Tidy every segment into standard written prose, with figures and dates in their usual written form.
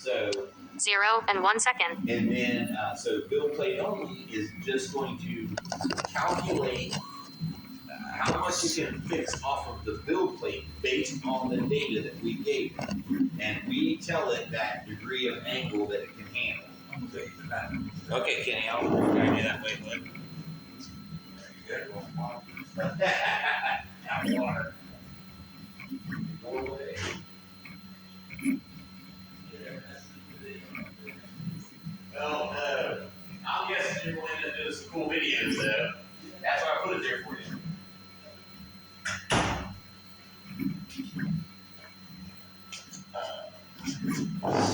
So 0 and 1 second. And then, so build plate only is just going to calculate how much you can fix off of the build plate based on the data that we gave it. And we tell it that degree of angle that it can handle. Okay, Kenny, I'll guide you that way, bud. There you go. Now water. Go away. Oh no. I'm guessing you're going to do some cool videos though. That's why I put it there for you.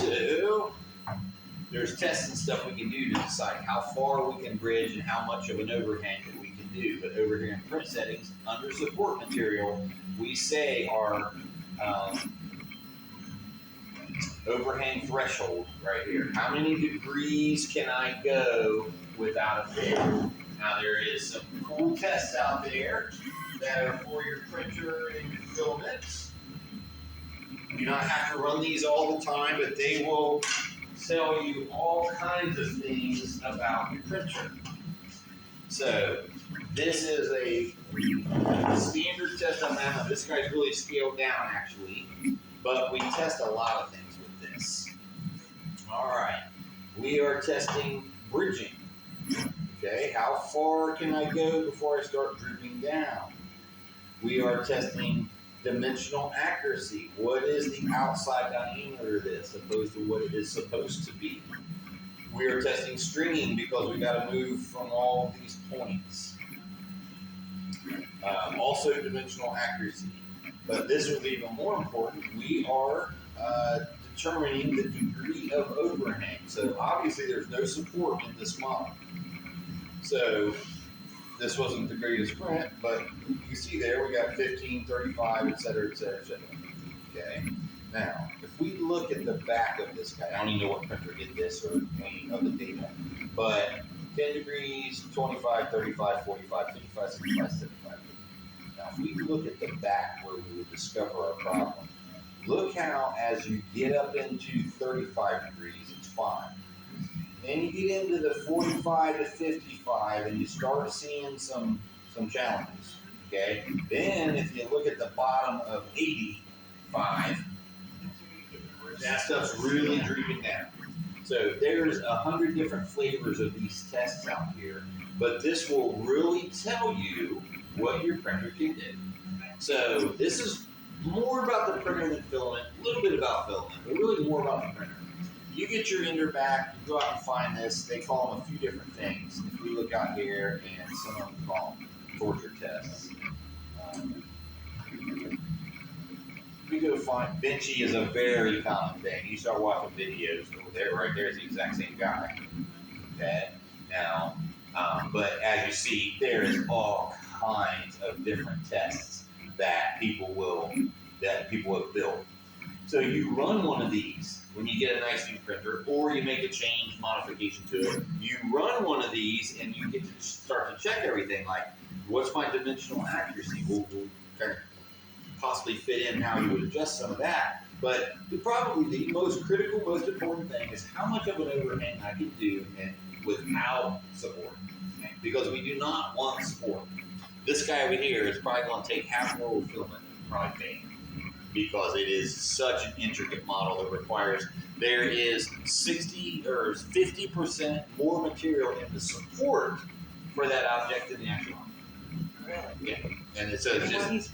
So, there's tests and stuff we can do to decide how far we can bridge and how much of an overhang that we can do. But over here in print settings, under support material, we say our overhang threshold right here. How many degrees can I go without a fail? Now there is some cool tests out there that are for your printer and your filaments. You do not have to run these all the time, but they will tell you all kinds of things about your printer. So this is a standard test on that one. This guy's really scaled down actually, but we test a lot of things with this. All right, we are testing bridging. Okay, how far can I go before I start drooping down? We are testing dimensional accuracy. What is the outside diameter of this opposed to what it is supposed to be? We are testing stringing because we got to move from all of these points. Also dimensional accuracy. But this is even more important. We are determining the degree of overhang. So obviously there's no support in this model. So this wasn't the greatest print, but you see there we got 15, 35, et cetera, et cetera, et cetera. Okay. Now, if we look at the back of this guy, I don't even know what printer did this or any of the data, but 10 degrees, 25, 35, 45, 55, 65, 75. Now, if we look at the back where we would discover our problem, look how as you get up into 35 degrees, it's fine. Then you get into the 45 to 55 and you start seeing some challenges, okay? Then if you look at the bottom of 85, that stuff's really drooping down. So there's 100 different flavors of these tests out here, but this will really tell you what your printer can do. So this is more about the printer than filament, a little bit about filament, but really more about the printer. You get your ender back, you go out and find this, they call them a few different things. If we look out here, and some of them call them torture tests. We go find, benchy is a very common thing. You start watching videos over there, right there is the exact same guy. Okay? Now, but as you see, there is all kinds of different tests that people have built. So you run one of these when you get a nice new printer, or you make a change, modification to it. You run one of these and you get to start to check everything, like what's my dimensional accuracy? We'll kind of possibly fit in how you would adjust some of that. But probably the most critical, most important thing is how much of an overhang I can do without support. Okay? Because we do not want support. This guy over here is probably going to take half roll of filament, probably fade, because it is such an intricate model that requires, there is 60 or 50% more material in the support for that object than the actual object. Really? Yeah, and it's just,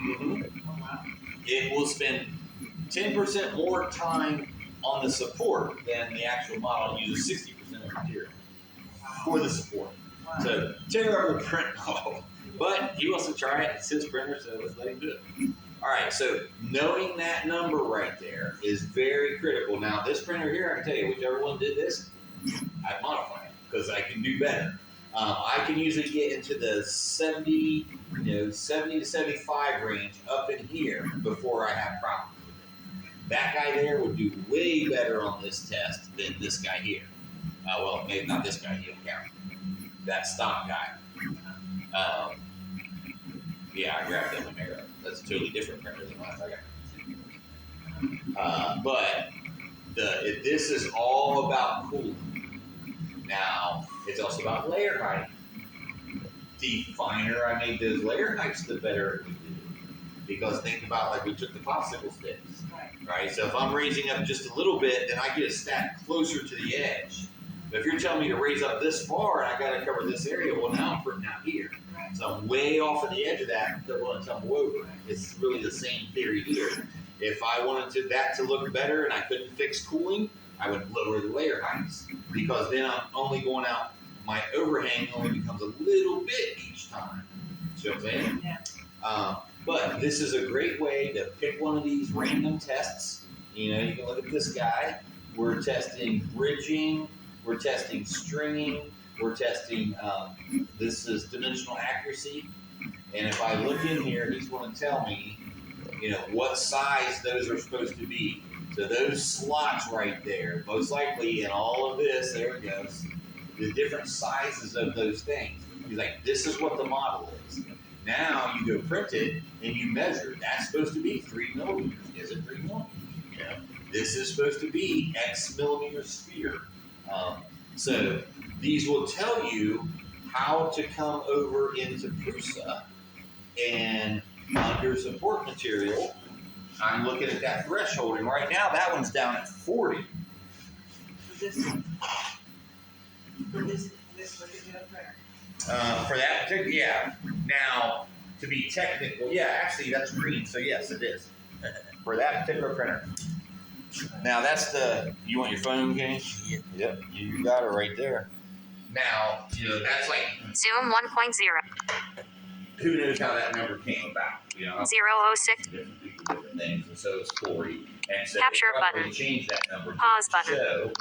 Oh, wow. it will spend 10% more time on the support than the actual model. It uses 60% of material for the support. Wow. So, terrible print model. But he wants to try it. It's his printer, so let's let him do it. All right, so knowing that number right there is very critical. Now, this printer here, I can tell you, whichever one did this, I'd modify it because I can do better. I can usually get into the 70 to 75 range up in here before I have problems with it. That guy there would do way better on this test than this guy here. Well, maybe not this guy, he don't count. That stock guy. Yeah, I grabbed that America. That's a totally different printer than the last I got. But this is all about cooling. Now, it's also about layer height. The finer I made those layer heights, the better it would do. Because think about like we took the popsicle sticks, right? So if I'm raising up just a little bit, then I get a stack closer to the edge. But if you're telling me to raise up this far and I got to cover this area, well now I'm putting out here. So I'm way off of the edge of that want to tumble over. It's really the same theory here. If I wanted that to look better and I couldn't fix cooling, I would lower the layer heights because then I'm only going out. My overhang only becomes a little bit each time. See what I'm saying? Yeah. But this is a great way to pick one of these random tests. You know, you can look at this guy. We're testing bridging. We're testing stringing. We're testing, this is dimensional accuracy. And if I look in here, he's going to tell me, you know, what size those are supposed to be. So those slots right there, most likely in all of this, there it goes, the different sizes of those things. He's like, this is what the model is. Now you go print it and you measure. That's supposed to be 3 millimeters. Is it 3 millimeters? You know, this is supposed to be X millimeter sphere. So these will tell you how to come over into prusa, and under support material, I'm looking at that threshold, and right now that one's down at 40. For this one. For this particular printer. For that particular, yeah. Now, to be technical, yeah, actually that's green, so yes, it is. For that particular printer. Now that's you want your phone, Kenny? Yep, you got it right there. Now, you know, that's like, Zoom 1.0. who knows how that number came about, you know? 006. Different people, different things, and so is 40. And so Capture they probably button. changed that number. Pause button. So